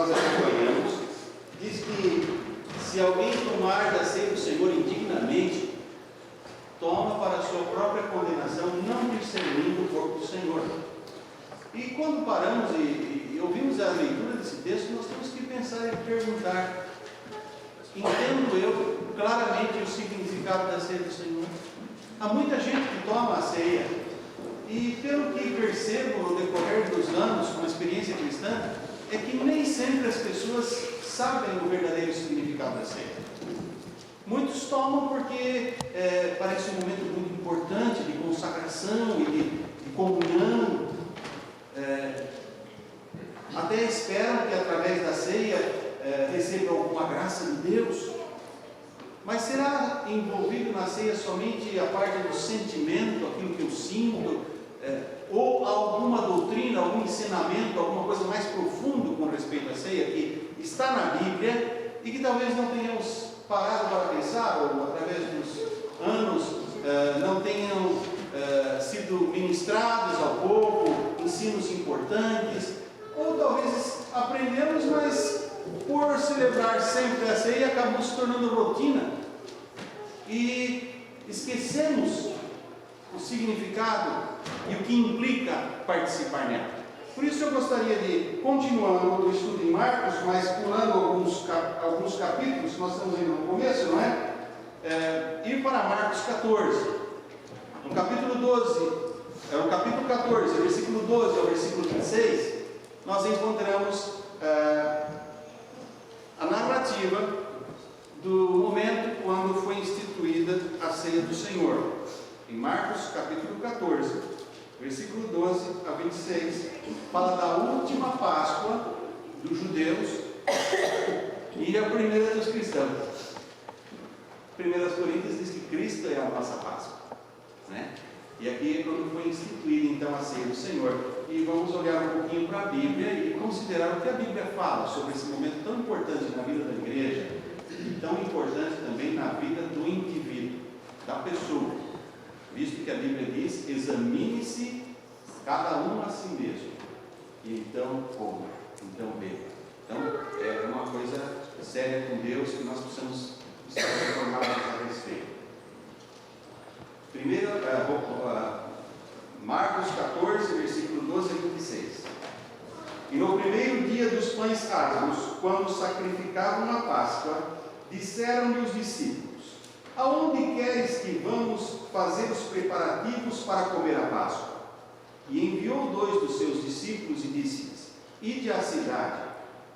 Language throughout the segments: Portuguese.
nós acompanhamos, diz que se alguém tomar da ceia do Senhor indignamente, toma para a sua própria condenação, não discernindo o corpo do Senhor. E quando paramos e ouvimos a leitura desse texto, nós temos que pensar e perguntar: entendo eu claramente o significado da ceia do Senhor? Há muita gente que toma a ceia, e pelo que percebo no decorrer dos anos, com a experiência cristã, é que nem sempre as pessoas sabem o verdadeiro significado da ceia. Muitos tomam porque parece um momento muito importante de consagração e de comunhão. Até esperam que através da ceia recebam alguma graça de Deus. Mas será envolvido na ceia somente a parte do sentimento, aquilo que eu sinto, ou alguma doutrina, algum ensinamento, alguma coisa mais profundo com respeito à ceia que está na Bíblia e que talvez não tenhamos parado para pensar, ou através dos anos não tenham sido ministrados ao povo, ensinos importantes, ou talvez aprendemos, mas por celebrar sempre a ceia acabou se tornando rotina e esquecemos o significado e o que implica participar nela. Por isso eu gostaria de, continuando o estudo em Marcos, mas pulando alguns capítulos, nós estamos indo no começo, não é? Ir para Marcos 14, no capítulo 12, o capítulo 14, versículo 12 ao versículo 26, nós encontramos a narrativa do momento quando foi instituída a ceia do Senhor. Em Marcos capítulo 14, versículo 12 a 26, fala da última Páscoa dos judeus e a primeira dos cristãos. 1 Coríntios diz que Cristo é a nossa Páscoa, né? E aqui é quando foi instituída então a ceia do Senhor. E vamos olhar um pouquinho para a Bíblia e considerar o que a Bíblia fala sobre esse momento tão importante na vida da igreja e tão importante também na vida do indivíduo, da pessoa, visto que a Bíblia diz: examine-se cada um a si mesmo, e então coma, então beba. Então é uma coisa séria com Deus que nós precisamos estar informados a respeito. Primeiro, Marcos 14, versículo 12 a 26. E no primeiro dia dos pães asmos, quando sacrificavam a Páscoa, disseram-lhe os discípulos: aonde queres que vamos fazer os preparativos para comer a Páscoa? E enviou 2 dos seus discípulos e disse-lhes: ide à cidade,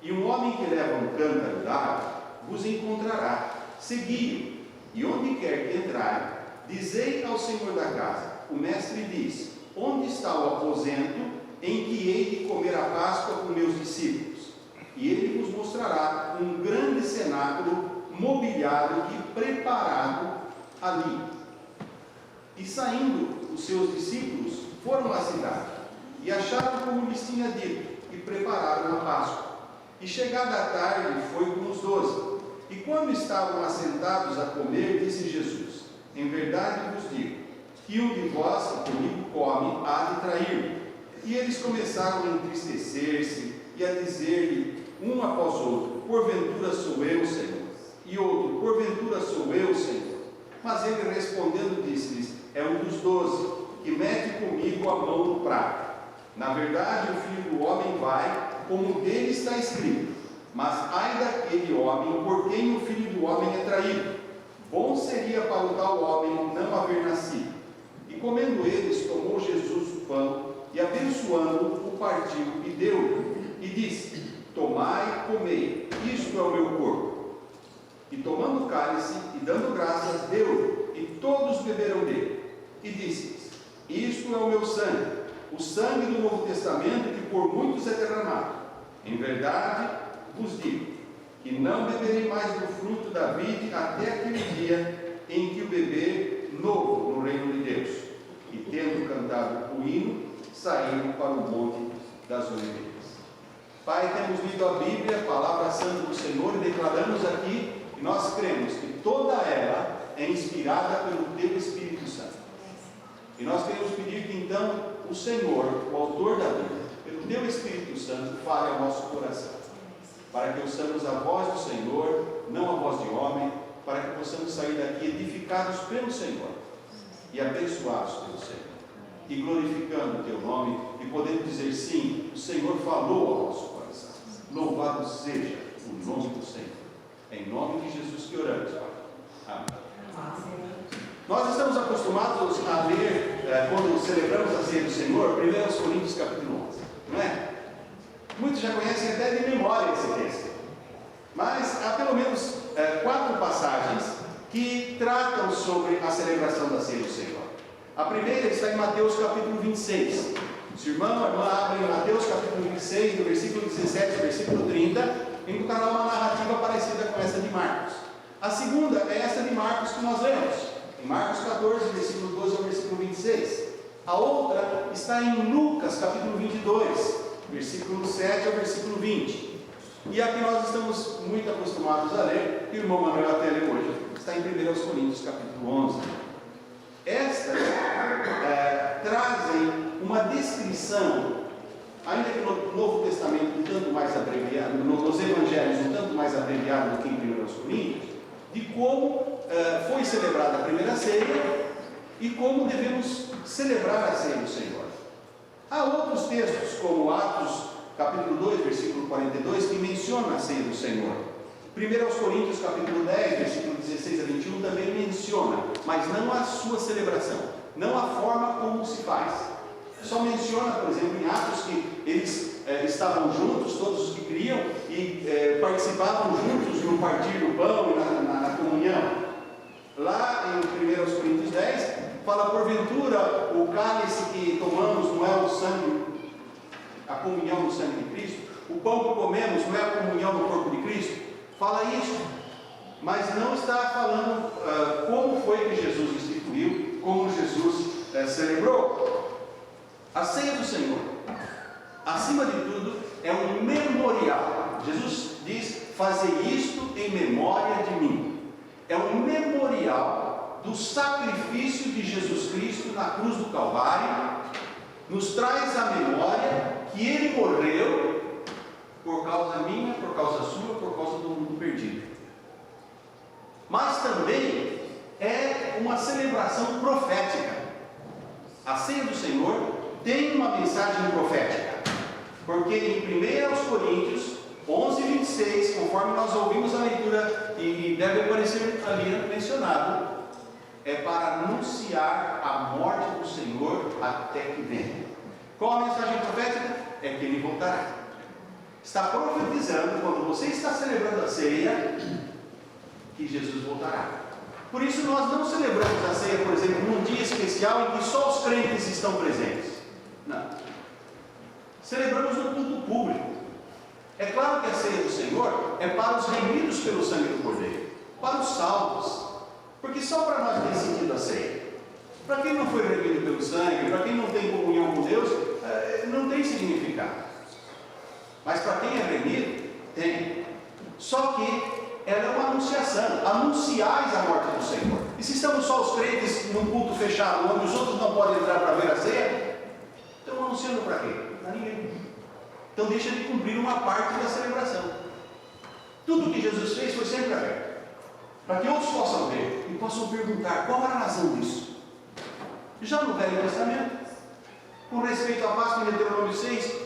e um homem que leva um cântaro d'água vos encontrará, segui-o, e onde quer que entrarem, dizei ao senhor da casa: o mestre diz, onde está o aposento em que hei de comer a Páscoa com meus discípulos? E ele vos mostrará um grande cenáculo mobiliado e preparado ali. E saindo os seus discípulos, foram à cidade, e acharam como lhes tinha dito, e prepararam a Páscoa. E chegada a tarde, foi com os 12. E quando estavam assentados a comer, disse Jesus: em verdade vos digo, que um de vós que comigo come há de trair-me. E eles começaram a entristecer-se e a dizer-lhe um após outro: porventura sou eu, Senhor? E outro: porventura sou eu, Senhor? Mas ele respondendo disse-lhes: é um dos 12, que mete comigo a mão no prato. Na verdade, o Filho do Homem vai, como dele está escrito. Mas ai daquele homem por quem o Filho do Homem é traído. Bom seria para o tal homem não haver nascido. E comendo eles, tomou Jesus o pão, e abençoando-o, o partiu e deu-lhe, e disse: tomai e comei, isto é o meu corpo. E tomando o cálice, e dando graças, deu-lhe, e todos beberam dele. E disse-lhes: isto é o meu sangue, o sangue do Novo Testamento, que por muitos é derramado. Em verdade vos digo, que não beberei mais do fruto da vide até aquele dia em que o beber novo no reino de Deus. E tendo cantado o hino, saíram para o monte das oliveiras. Pai, temos lido a Bíblia, a palavra santa do Senhor, e declaramos aqui que nós cremos que toda ela é inspirada pelo Teu Espírito Santo. E nós queremos pedir que então o Senhor, o autor da Bíblia, pelo Teu Espírito Santo, fale ao nosso coração. para que ouçamos a voz do Senhor, não a voz de homem, para que possamos sair daqui edificados pelo Senhor e abençoados pelo Senhor, e glorificando o Teu nome, e podendo dizer sim, o Senhor falou ao nosso coração. Louvado seja o nome do Senhor. É em nome de Jesus que oramos, Pai. Amém. Nós estamos acostumados a ler, quando celebramos a ceia do Senhor, 1 Coríntios capítulo 11, não é? Muitos já conhecem até de memória esse texto, mas há pelo menos 4 passagens que tratam sobre a celebração da ceia do Senhor. A primeira está em Mateus capítulo 26. Se o irmão, a irmã abrem Mateus capítulo 26, do versículo 17 ao versículo 30, encontrará uma narrativa parecida com essa de Marcos. A segunda é essa de Marcos que nós lemos, em Marcos 14, versículo 12 ao versículo 26. A outra está em Lucas capítulo 22, versículo 7 ao versículo 20. E a que nós estamos muito acostumados a ler, que o irmão Manuel até leu hoje, está em 1 Coríntios capítulo 11. Estas trazem uma descrição, ainda que no Novo Testamento um tanto mais abreviado, nos Evangelhos um tanto mais abreviado do que em 1 Coríntios, de como foi celebrada a primeira ceia e como devemos celebrar a ceia do Senhor. Há outros textos, como Atos capítulo 2, versículo 42, que menciona a ceia do Senhor. 1 Coríntios capítulo 10, versículo 16 a 21 também menciona, mas não a sua celebração, não a forma como se faz. Só menciona, por exemplo, em Atos que eles estavam juntos, todos os que criam, e participavam juntos no partir do pão e na comunhão. Lá em 1 Coríntios 10, fala: porventura o cálice que tomamos não é o sangue, a comunhão do sangue de Cristo? O pão que comemos não é a comunhão do corpo de Cristo? Fala isso, mas não está falando como foi que Jesus instituiu, como Jesus celebrou. A ceia do Senhor, acima de tudo, é um memorial. Jesus diz: fazei isto em memória de mim. É um memorial do sacrifício de Jesus Cristo na cruz do Calvário. Nos traz a memória que Ele morreu por causa minha, por causa sua, por causa do mundo perdido. Mas também é uma celebração profética. A ceia do Senhor tem uma mensagem profética, porque em 1 Coríntios 11, 26, conforme nós ouvimos a leitura, e deve aparecer ali mencionado, é para anunciar a morte do Senhor até que venha. Qual a mensagem profética? É que Ele voltará. Está profetizando, quando você está celebrando a ceia, que Jesus voltará. Por isso nós não celebramos a ceia, por exemplo, num dia especial em que só os crentes estão presentes. Não. Celebramos no culto público. É claro que a ceia do Senhor é para os remidos pelo sangue do Cordeiro, para os salvos, porque só para nós tem sentido a ceia. Para quem não foi remido pelo sangue, para quem não tem comunhão com Deus, não tem significado. Mas para quem é remido, tem. Só que ela é uma anunciação. Anunciais a morte do Senhor. E se estamos só os crentes num culto fechado, onde os outros não podem entrar para ver a ceia, estão anunciando para quê? Para ninguém. Então deixa de cumprir uma parte da celebração. Tudo que Jesus fez foi sempre aberto, para que outros possam ver e possam perguntar qual era a razão disso. Já no Velho Testamento, com respeito à Páscoa, em Deuteronômio 6,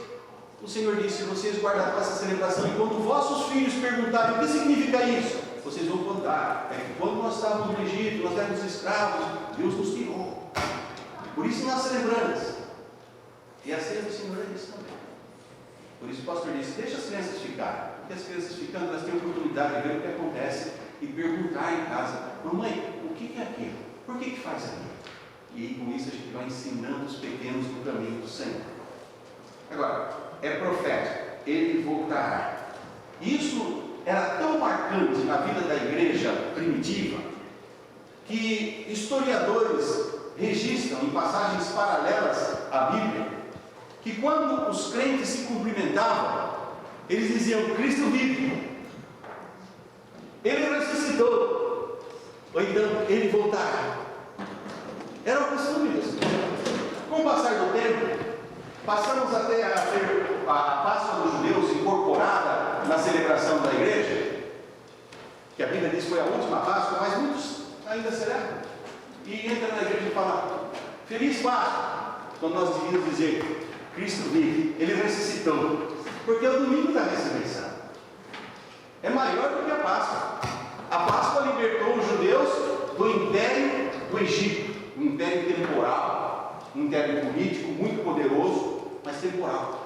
o Senhor disse: vocês guardarão essa celebração, e quando vossos filhos perguntarem o que significa isso, vocês vão contar. É que quando nós estávamos no Egito, nós éramos escravos, Deus nos tirou. Por isso nós celebramos. E a ceia do Senhor é isso também. Por isso o pastor disse: deixa as crianças ficarem, porque as crianças ficando, elas têm a oportunidade de ver o que acontece e perguntar em casa: mamãe, o que é aquilo? Por que faz aquilo? E com isso a gente vai ensinando os pequenos no caminho do Senhor. Agora, é profético, Ele voltará. Isso era tão marcante na vida da igreja primitiva, que historiadores registram em passagens paralelas à Bíblia, que quando os crentes se cumprimentavam, eles diziam: Cristo vive, Ele ressuscitou, ou então Ele voltará. Era o costume disso. Com o passar do tempo, passamos até a ter a Páscoa dos judeus incorporada na celebração celebração da igreja, que a Bíblia diz que foi a última Páscoa, mas muitos ainda celebram. E entra na igreja e fala: Feliz Páscoa, quando nós devíamos dizer: Cristo vive, Ele ressuscitou, porque é o domingo da ressurreição. É maior do que a Páscoa. A Páscoa libertou os judeus do império do Egito, um império temporal, um império político muito poderoso, mas temporal.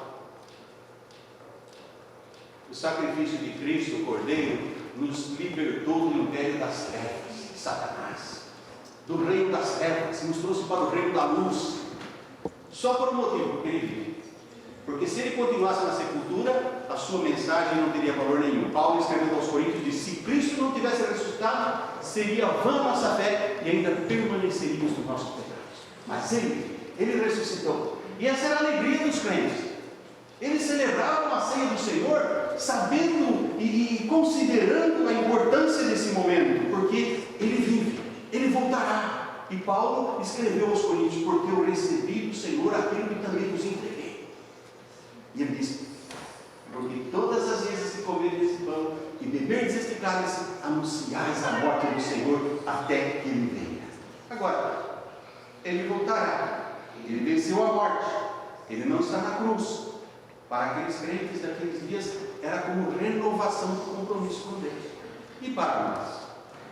O sacrifício de Cristo, o Cordeiro, nos libertou do império das trevas, de Satanás, do reino das trevas, nos trouxe para o reino da luz, só por um motivo: porque Ele vive. Porque se Ele continuasse na sepultura, a sua mensagem não teria valor nenhum. Paulo escrevendo aos Coríntios diz: se Cristo não tivesse ressuscitado, seria vã a nossa fé e ainda permaneceríamos nos nossos pecados. Mas Ele ressuscitou. E essa era a alegria dos crentes. Eles celebravam a ceia do Senhor, sabendo e considerando a importância desse momento, porque Ele vive, Ele voltará. E Paulo escreveu aos Coríntios: porque eu recebi do Senhor aquilo que também vos entreguei. E ele disse: porque todas as vezes que comerdes esse pão e beberdes este cálice, anunciais a morte do Senhor até que Ele venha. Agora, Ele voltará. Ele venceu a morte. Ele não está na cruz. Para aqueles crentes daqueles dias, era como renovação do compromisso com Deus. E para nós,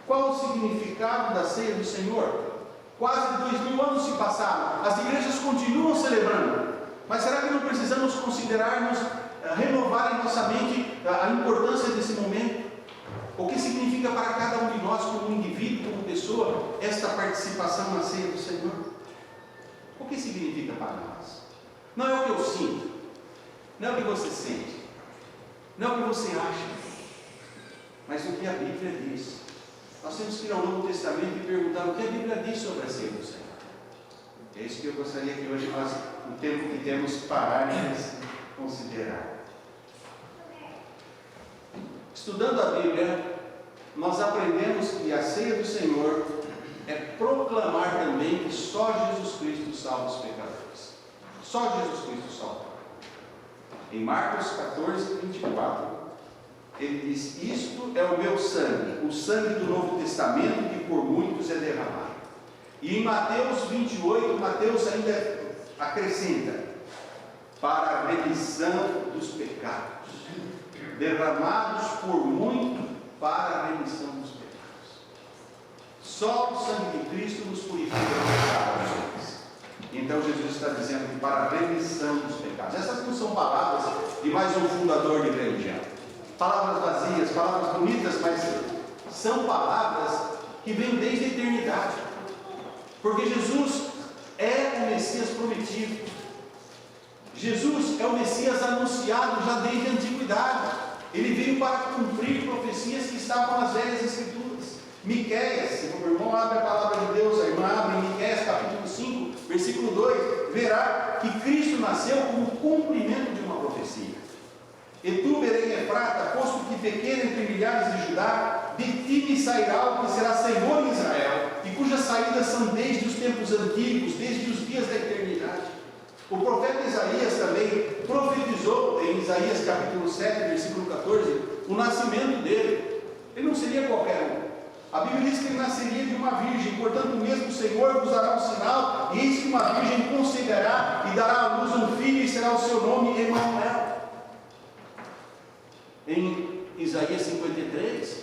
qual o significado da ceia do Senhor? Quase 2000 anos se passaram, as igrejas continuam celebrando, mas será que não precisamos considerarmos, renovar em nossa mente a importância desse momento? O que significa para cada um de nós, como indivíduo, como pessoa, esta participação na ceia do Senhor? O que significa para nós? Não é o que eu sinto, não é o que você sente, não é o que você acha, mas o que a Bíblia diz. Nós temos que ir ao Novo Testamento e perguntar o que a Bíblia diz sobre a ceia do Senhor. É isso que eu gostaria que hoje nós, o tempo que temos, pararmos e considerar. Estudando a Bíblia, nós aprendemos que a ceia do Senhor é proclamar também que só Jesus Cristo salva os pecadores. Só Jesus Cristo salva. Em Marcos 14, 24, ele diz: isto é o meu sangue, o sangue do Novo Testamento, que por muitos é derramado. E em Mateus 28, Mateus ainda acrescenta: para a remissão dos pecados, derramados por muito para a remissão dos pecados. Só o sangue de Cristo nos purifica dos pecados. Então Jesus está dizendo que para a remissão dos pecados. Essas não são palavras de mais um fundador de religião, palavras vazias, palavras bonitas, mas são palavras que vêm desde a eternidade, porque Jesus é o Messias prometido. Jesus é o Messias anunciado já desde a antiguidade. Ele veio para cumprir profecias que estavam nas velhas Escrituras. Miqueias, se o irmão abre a palavra de Deus, a irmã abre em Miqueias capítulo 5, versículo 2, verá que Cristo nasceu como cumprimento de uma profecia. E tu, Belém Efrata, posto que pequena entre milhares de Judá, de ti me sairá o que será Senhor em Israel, e cujas saídas são desde os tempos antigos, desde os dias da eternidade. O profeta Isaías também profetizou em Isaías capítulo 7, versículo 14, o nascimento dele. Ele não seria qualquer um. A Bíblia diz que ele nasceria de uma virgem, portanto o mesmo Senhor vos dará um sinal, e eis que uma virgem conceberá e dará à luz um filho, e será o seu nome Emanuel. Em Isaías 53,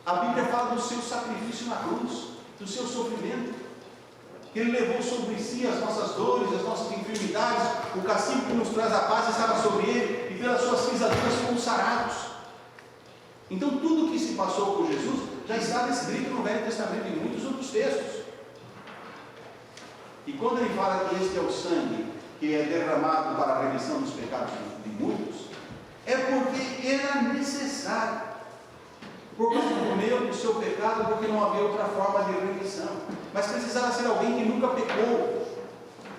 a Bíblia fala do seu sacrifício na cruz, do seu sofrimento, que Ele levou sobre si as nossas dores, as nossas enfermidades, o castigo que nos traz a paz estava sobre Ele, e pelas suas pisaduras fomos sarados. Então tudo o que se passou por Jesus já está descrito no Velho Testamento e em muitos outros textos. E quando Ele fala que este é o sangue que é derramado para a remissão dos pecados de muitos, é porque era necessário, por causa do meu e do seu pecado, porque não havia outra forma de remissão. Mas precisava ser alguém que nunca pecou,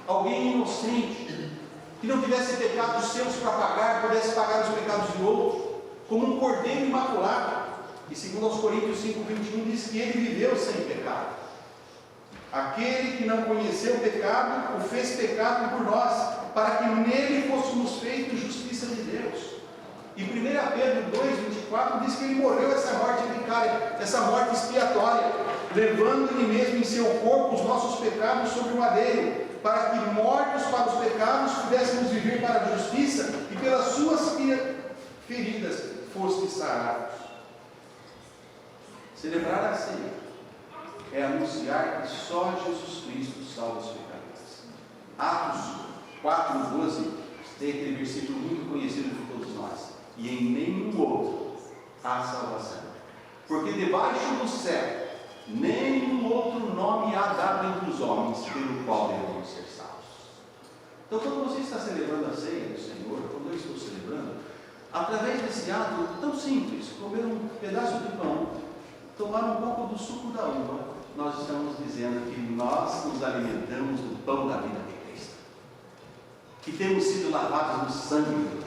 alguém inocente, que não tivesse pecados seus para pagar, pudesse pagar os pecados de outros, como um cordeiro imaculado. E segundo aos Coríntios 5:21 diz que ele viveu sem pecado. Aquele que não conheceu o pecado, o fez pecado por nós, para que nele fôssemos feitos justiça de Deus. E 1 Pedro 2,24 diz que ele morreu essa morte vicária, essa morte expiatória, levando ele mesmo em seu corpo os nossos pecados sobre o madeiro, para que, mortos para os pecados, pudéssemos viver para a justiça, e pelas suas feridas fostes sarados. Celebrar a ceia é anunciar que só Jesus Cristo salva os pecadores. Atos 4,12 tem aquele versículo muito conhecido de todos nós: e em nenhum outro há salvação, porque debaixo do céu nenhum outro nome há dado entre os homens pelo qual devemos ser salvos. Então, quando você está celebrando a ceia do Senhor, quando eu estou celebrando, através desse ato tão simples, comer um pedaço de pão, tomar um pouco do suco da uva, nós estamos dizendo que nós nos alimentamos do pão da vida de Cristo, que temos sido lavados no sangue,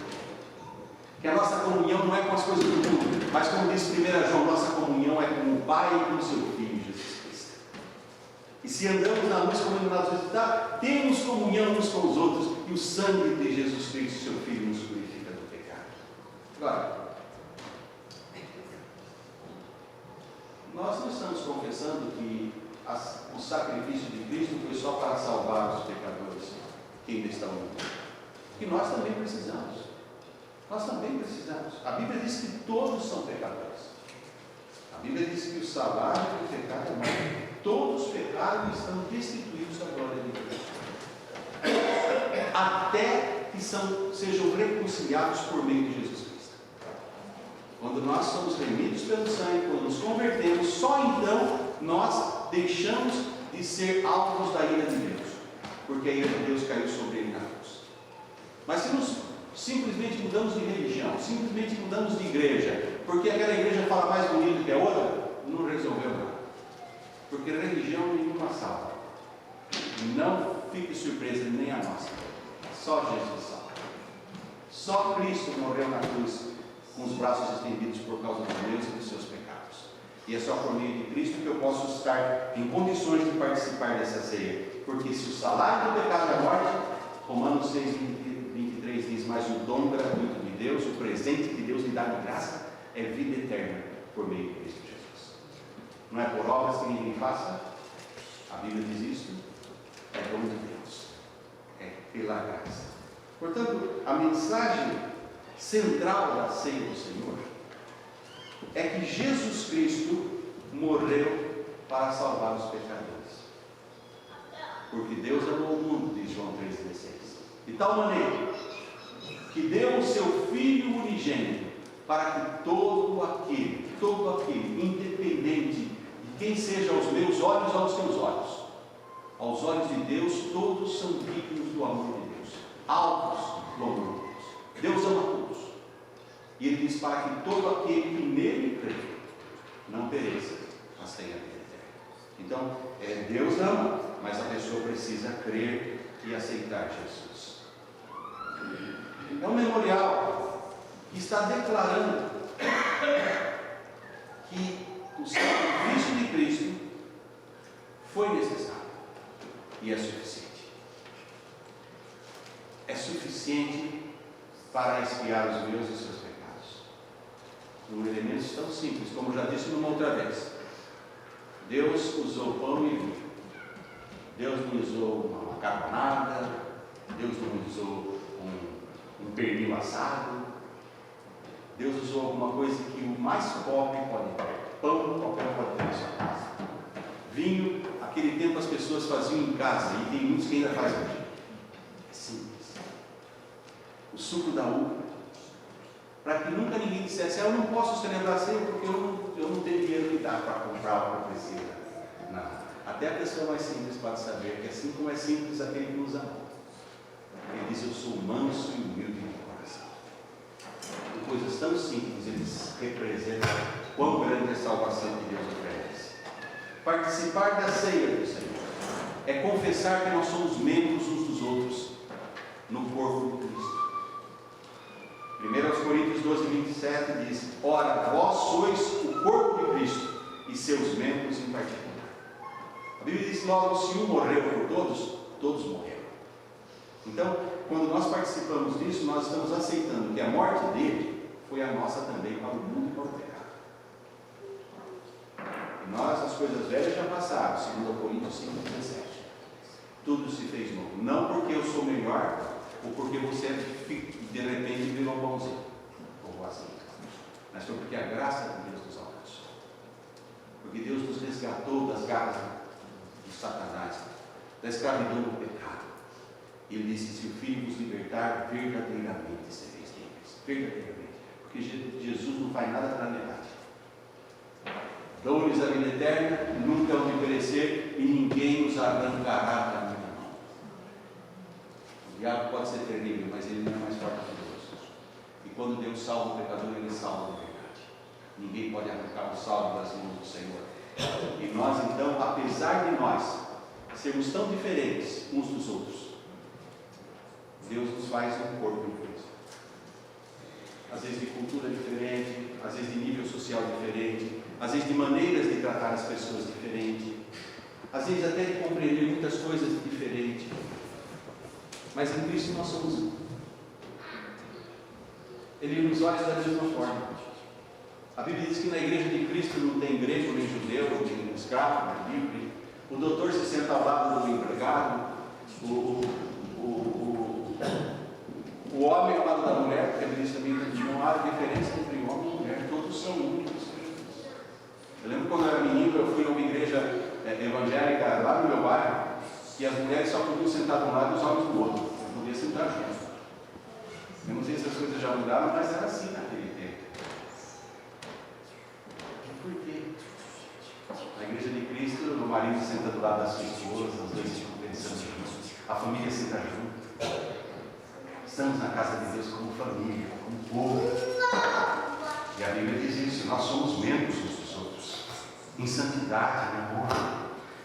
que a nossa comunhão não é com as coisas do mundo, mas como diz 1 João, nossa comunhão é com o Pai e com o seu Filho, Jesus Cristo. E se andamos na luz como iluminados está, temos comunhão uns com os outros, e o sangue de Jesus Cristo, seu Filho, nos purifica do pecado. Agora, nós não estamos confessando que o sacrifício de Cristo foi só para salvar os pecadores que ainda estão no mundo, que nós também precisamos. Nós também precisamos. A Bíblia diz que todos são pecadores. A Bíblia diz que o salário do pecado é morte. Todos pecaram e estão destituídos da glória de Deus, até que sejam reconciliados por meio de Jesus Cristo. Quando nós somos remidos pelo sangue, quando nos convertemos, só então nós deixamos de ser alvos da ira de Deus, porque a ira de Deus caiu sobre ele na cruz. Mas se nós simplesmente mudamos de religião, simplesmente mudamos de igreja, porque aquela igreja fala mais bonito que a outra, não resolveu nada. Porque religião nenhuma salva. Não fique surpresa, nem a nossa. Só Jesus salva. Só Cristo morreu na cruz com os braços estendidos por causa dos meus e dos seus pecados. E é só por meio de Cristo que eu posso estar em condições de participar dessa ceia. Porque se o salário do pecado é morte, Romanos 6,23 diz: mas o dom gratuito de Deus, o presente que Deus lhe dá de graça, é vida eterna por meio de Cristo Jesus. Não é por obras que ninguém faça, a Bíblia diz isso, é dom de Deus, é pela graça. Portanto, a mensagem central da ceia do Senhor é que Jesus Cristo morreu para salvar os pecadores, porque Deus amou o mundo, diz João 3,16, de tal maneira que deu o seu Filho unigênito, para que todo aquele, independente de quem seja aos meus olhos ou aos teus olhos, aos olhos de Deus, todos são dignos do amor de Deus, alvos do amor de Deus. Deus ama todos. E Ele diz: para que todo aquele que nele crê não pereça, mas tenha vida eterna. Então, Deus ama, mas a pessoa precisa crer e aceitar Jesus. É um memorial que está declarando que o sacrifício de Cristo foi necessário e é suficiente. É suficiente para expiar os meus e os seus pecados. Um elemento tão simples, como já disse numa outra vez. Deus usou pão e vinho. Deus não usou uma macarronada. Deus não usou um pernil assado. Deus usou alguma coisa que o mais pobre pode ter. Pão, qualquer um pode ter na sua casa. Vinho, aquele tempo as pessoas faziam em casa, e tem muitos que ainda fazem hoje. É simples. O suco da uva, para que nunca ninguém dissesse: eu não posso celebrar a ceia porque eu não tenho dinheiro que dá para comprar o que eu preciso. Não. Até a pessoa mais simples pode saber que, assim como é simples aquele que nos amou, ele diz: eu sou manso e humilde de coração. E coisas tão simples, eles representam quão grande é a salvação que Deus oferece. Participar da ceia do Senhor é confessar que nós somos membros uns dos outros no corpo de Cristo. 1 Coríntios 12:27 diz: ora, vós sois o corpo de Cristo e seus membros em particular. A Bíblia diz logo: se um morreu por todos, todos morreram. Então, quando nós participamos disso, nós estamos aceitando que a morte dele foi a nossa também para o mundo e para o pecado. E nós, as coisas velhas já passaram, segundo Coríntios 5,17. Tudo se fez novo. Não porque eu sou melhor, ou porque você de repente virou bonzinho, ou boazinho, mas foi porque a graça de Deus nos alcançou. Porque Deus nos resgatou das garras do Satanás, da escravidão do pecado. Ele disse: se o Filho vos libertar, verdadeiramente sereis livres. Verdadeiramente. Porque Jesus não faz nada para metade. Dou-lhes a vida eterna, nunca hão de perecer, e ninguém os arrancará da minha mão. O diabo pode ser terrível, mas ele não é mais forte que Deus. E quando Deus salva o pecador, ele salva de verdade. Ninguém pode arrancar o salvo das mãos do Senhor. E nós, então, apesar de nós sermos tão diferentes uns dos outros, Deus nos faz um corpo em Cristo. Às vezes de cultura diferente, às vezes de nível social diferente, às vezes de maneiras de tratar as pessoas diferentes, às vezes até de compreender muitas coisas diferentes. Mas em Cristo nós somos um. Ele nos olha da mesma forma. A Bíblia diz que na igreja de Cristo não tem grego, nem judeu, nem escravo, nem livre. O doutor se senta ao lado do empregado, o homem ao lado da mulher, porque a Bíblia diz também que não há diferença entre homem e mulher, todos são únicos. Eu lembro quando eu era menino, eu fui a uma igreja evangélica lá no meu bairro, e as mulheres só podiam sentar de um lado e os homens do outro, não podiam sentar juntos. Eu não sei se as coisas já mudaram, mas era assim naquele tempo. Por quê? Na igreja de Cristo, o marido senta do lado da sua esposa, os dois ficam pensando juntos, a família senta junto. Estamos na casa de Deus como família, como povo. E a Bíblia diz isso: nós somos membros uns dos outros, em santidade, em amor.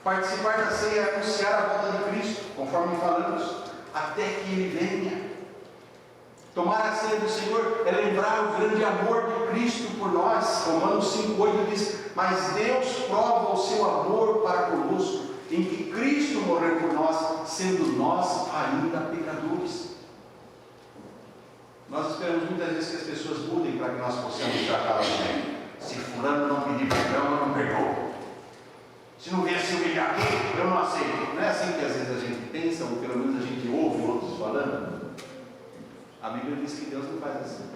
Participar da ceia é anunciar a volta de Cristo, conforme falamos, até que Ele venha. Tomar a ceia do Senhor é lembrar o grande amor de Cristo por nós. Romanos 5,8 diz: mas Deus prova o seu amor para conosco, em que Cristo morreu por nós, sendo nós ainda pecadores. Nós esperamos muitas vezes que as pessoas mudem para que nós possamos tratá-las bem. Se fulano não pedir perdão, eu não perdoo. Se não vier se humilhar aqui, eu não aceito. Não é assim que às vezes a gente pensa, ou pelo menos a gente ouve outros falando? A Bíblia diz que Deus não faz assim.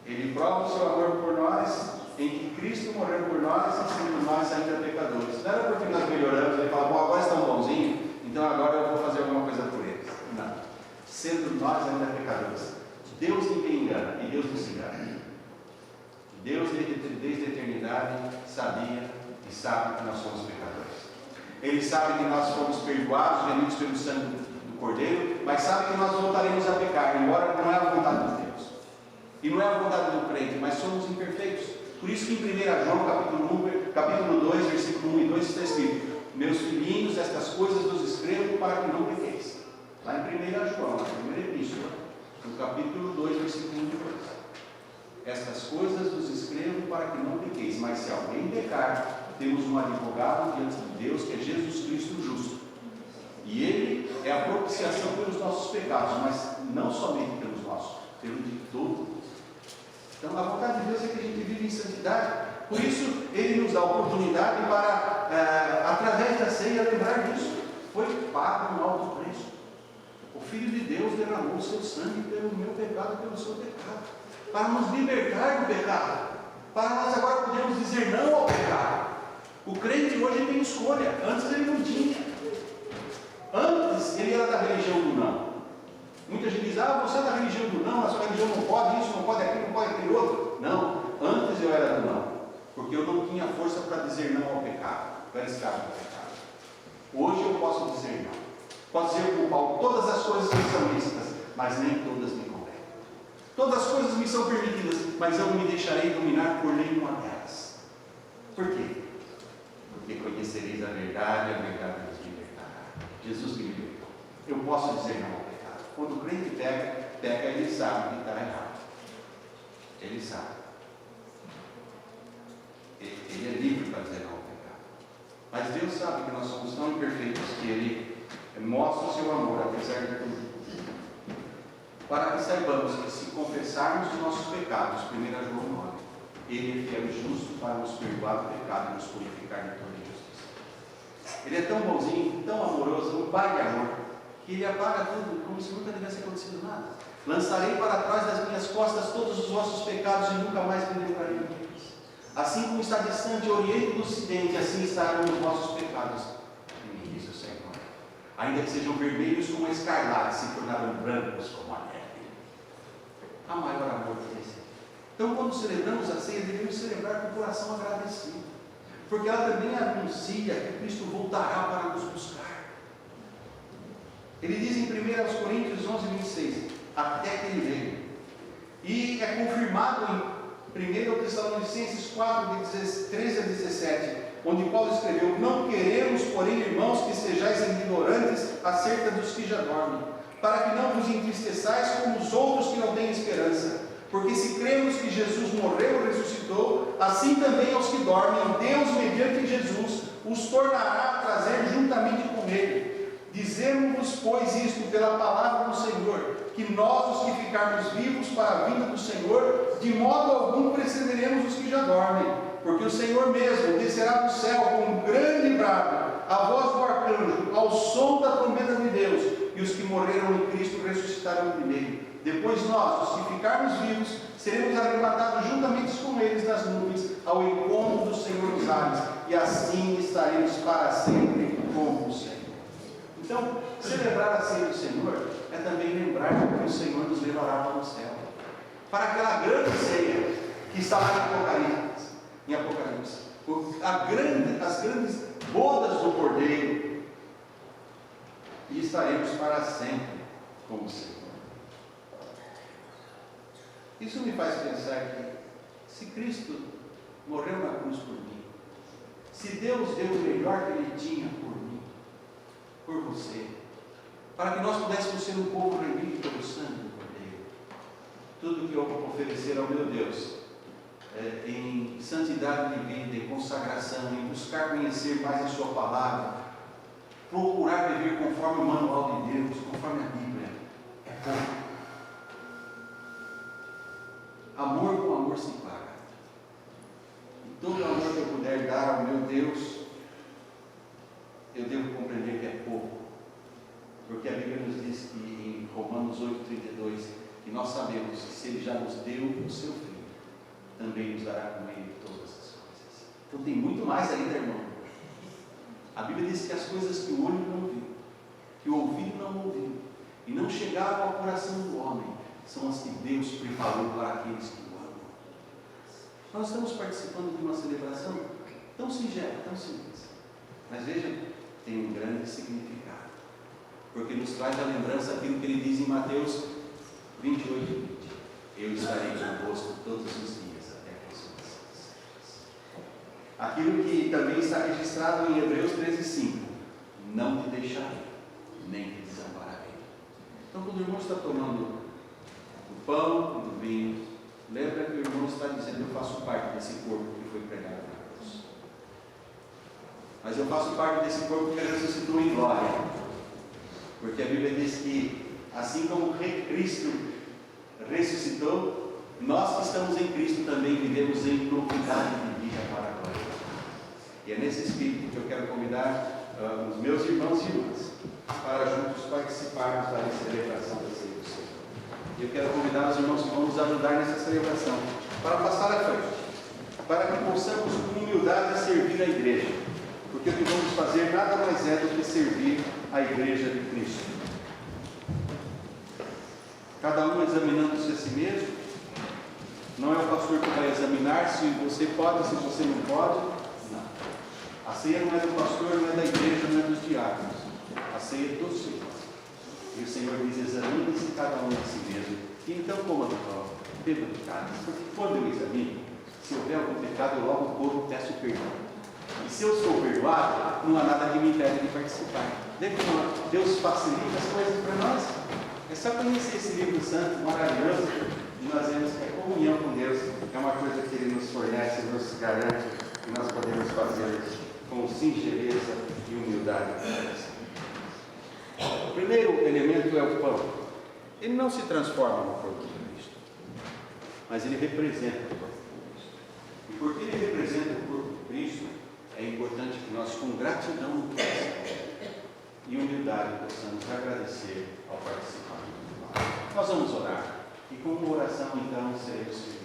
Ele prova o seu amor por nós, em que Cristo morreu por nós, e sendo nós ainda pecadores. Não era porque nós melhoramos, ele fala: bom, agora estão bonzinhos, então agora eu vou fazer alguma coisa por eles. Não. Sendo nós ainda pecadores. Deus ninguém engana, e Deus não se engana. Deus, desde a eternidade, sabia e sabe que nós somos pecadores. Ele sabe que nós fomos perdoados, remidos pelo sangue do Cordeiro, mas sabe que nós voltaremos a pecar, embora não é a vontade de Deus. E não é a vontade do crente, mas somos imperfeitos. Por isso que em 1 João, capítulo 2, versículo 1 e 2 está escrito: meus filhinhos, estas coisas vos escrevo para que não pequeis. Lá em 1 João, na primeira epístola, no capítulo 2, versículo 1 e 2. Estas coisas vos escrevo para que não pequeis, mas se alguém pecar, temos um advogado diante de Deus, que é Jesus Cristo o justo. E Ele é a propiciação pelos nossos pecados, mas não somente pelos nossos, pelo de todo. Então a vontade de Deus é que a gente vive em santidade. Por isso Ele nos dá a oportunidade para, através da ceia, lembrar disso. Foi pago um alto preço. O Filho de Deus derramou o seu sangue pelo meu pecado e pelo seu pecado, para nos libertar do pecado, para nós agora podermos dizer não ao pecado. O crente hoje tem escolha, antes ele não tinha. Antes ele era da religião do não. Muita gente diz: você é da religião do não, a sua religião não pode isso, não pode aquilo, não pode aquele outro. Não, antes eu era do não, porque eu não tinha força para dizer não ao pecado, eu era escravo do pecado. Hoje eu posso dizer não. Posso dizer com Paulo: todas as coisas me são lícitas, mas nem todas me convêm. Todas as coisas me são permitidas, mas eu não me deixarei dominar por nenhuma delas. Por quê? Porque conhecereis a verdade vos libertará. Jesus me libertou. Eu posso dizer não ao pecado. Quando o crente peca, ele sabe que está errado. Ele sabe. Ele é livre para dizer não ao pecado. Mas Deus sabe que nós somos tão imperfeitos que Ele mostra o seu amor, apesar de tudo. para que saibamos que se confessarmos os nossos pecados, 1 João 9, Ele é fiel e justo para nos perdoar o pecado e nos purificar de toda injustiça. Ele é tão bonzinho, tão amoroso, um pai de amor, que Ele apaga tudo como se nunca tivesse acontecido nada. Lançarei para trás das minhas costas todos os vossos pecados e nunca mais me lembrarei deles. Assim como está distante o Oriente do Ocidente, assim estarão os vossos pecados. E diz o Senhor. Ainda que sejam vermelhos como a escarlate, se tornarão brancos como a neve. A maior amor que esse. Então, quando celebramos a ceia, devemos celebrar com o coração agradecido, porque ela também anuncia que Cristo voltará para nos buscar. Ele diz em 1 Coríntios 11, 26, até que Ele venha. E é confirmado em 1 Tessalonicenses 4, 13 a 17, onde Paulo escreveu: não queremos, porém, irmãos, que sejais ignorantes acerca dos que já dormem, para que não vos entristeçais como os outros que não têm esperança. Porque se cremos que Jesus morreu e ressuscitou, assim também aos que dormem, Deus, mediante Jesus, os tornará a trazer juntamente com Ele. Dizemos-vos, pois, isto pela palavra do Senhor, que nós, os que ficarmos vivos para a vinda do Senhor, de modo algum precederemos os que já dormem. Porque o Senhor mesmo descerá do céu com um grande brado, a voz do arcanjo, ao som da trombeta de Deus, e os que morreram em Cristo ressuscitarão primeiro. Depois nós, os que ficarmos vivos, seremos arrebatados juntamente com eles nas nuvens, ao encontro do Senhor nos ares, e assim estaremos para sempre com o Senhor. Então, celebrar a ceia do Senhor é também lembrar que o Senhor nos levará para o céu, para aquela grande ceia que está lá em Apocalipse, as grandes bodas do Cordeiro, e estaremos para sempre com o Senhor. Isso me faz pensar que, se Cristo morreu na cruz por mim, se Deus deu o melhor que Ele tinha por mim, por você, para que nós pudéssemos ser um povo remido pelo sangue do Cordeiro, tudo que eu vou oferecer ao meu Deus, em santidade de vida, em consagração, em buscar conhecer mais a Sua palavra, procurar viver conforme o manual de Deus, conforme a Bíblia, é pouco. Amor com amor se paga. E todo amor que eu puder dar ao meu Deus, eu devo compreender que é pouco. Porque a Bíblia nos diz que em Romanos 8,32, que nós sabemos que se Ele já nos deu o seu Filho, também nos dará com Ele todas as coisas. Então tem muito mais ainda, irmão. A Bíblia diz que as coisas que o olho não viu, que o ouvido não ouviu, e não chegaram ao coração do homem, são as que Deus preparou para aqueles que o amam. Nós estamos participando de uma celebração tão singela, tão simples, mas veja, tem um grande significado, porque nos traz a lembrança aquilo que Ele diz em Mateus 28, 20: eu estarei convosco todos os dias até a consumação das séculos. Aquilo que também está registrado em Hebreus 13,5: não te deixarei, nem te desampararei. Então, quando o irmão está tomando o pão e do vinho, lembra que o irmão está dizendo: eu faço parte desse corpo que foi pregado na cruz, mas eu faço parte desse corpo que ressuscitou em glória, porque a Bíblia diz que assim como Cristo ressuscitou, nós que estamos em Cristo também vivemos em novidade de vida para a glória. E é nesse espírito que eu quero convidar os meus irmãos e irmãs para juntos participarmos da celebração da ceia do Senhor. Eu quero convidar os irmãos que vão nos ajudar nessa celebração para passar à frente, para que possamos com humildade servir a igreja, porque o que vamos fazer nada mais é do que servir a igreja de Cristo. Cada um examinando-se a si mesmo. Não é o pastor que vai examinar se você pode, se você não pode. Não. A ceia não é do pastor, não é da igreja, não é dos diáconos. A ceia é do Senhor. E o Senhor diz: examine-se cada um a si mesmo, e então coma do pão, beba do cálice. Porque quando eu examino, se houver algum pecado, eu logo corro e peço perdão. E se eu sou perdoado, não há nada que me impede de participar. Deus facilita as coisas para nós. É só conhecer esse livro santo, maravilhoso, e nós vemos que a comunhão com Deus é uma coisa que Ele nos fornece, nos garante, e nós podemos fazer com singeleza e humildade. O primeiro elemento é o pão. Ele não se transforma no corpo de Cristo, mas ele representa o corpo de Cristo. E porque ele representa o corpo de Cristo, é importante que nós, com gratidão e humildade, possamos agradecer ao participar. Nós vamos orar. E com uma oração, então, seremos felizes.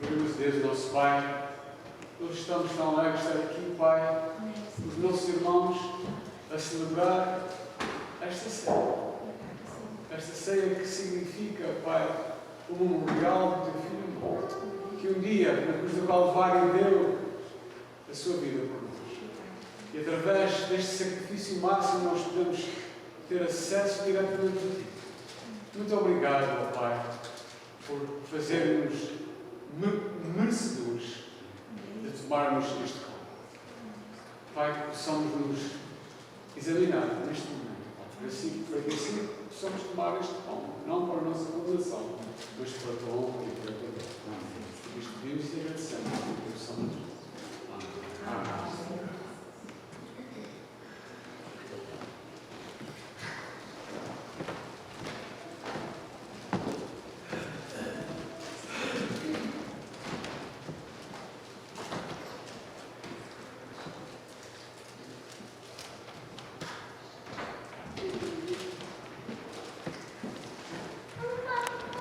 Glorioso Deus, nosso Pai, nós estamos tão alegres de estar aqui, Pai, os nossos irmãos a celebrar esta ceia. Esta ceia que significa, Pai, o memorial do Teu Filho morto, que um dia, na cruz do Calvário, deu a sua vida por nós. E através deste sacrifício máximo nós podemos ter acesso diretamente a Ti. Muito obrigado, ó Pai, por fazermos merecedores de tomarmos este pão. Pai, que possamos nos examinar neste momento, para que assim possamos tomar este pão, não para a nossa condenação, mas para a Tua honra e para a Tua glória. Isto pedimos e agradecemos, porque somos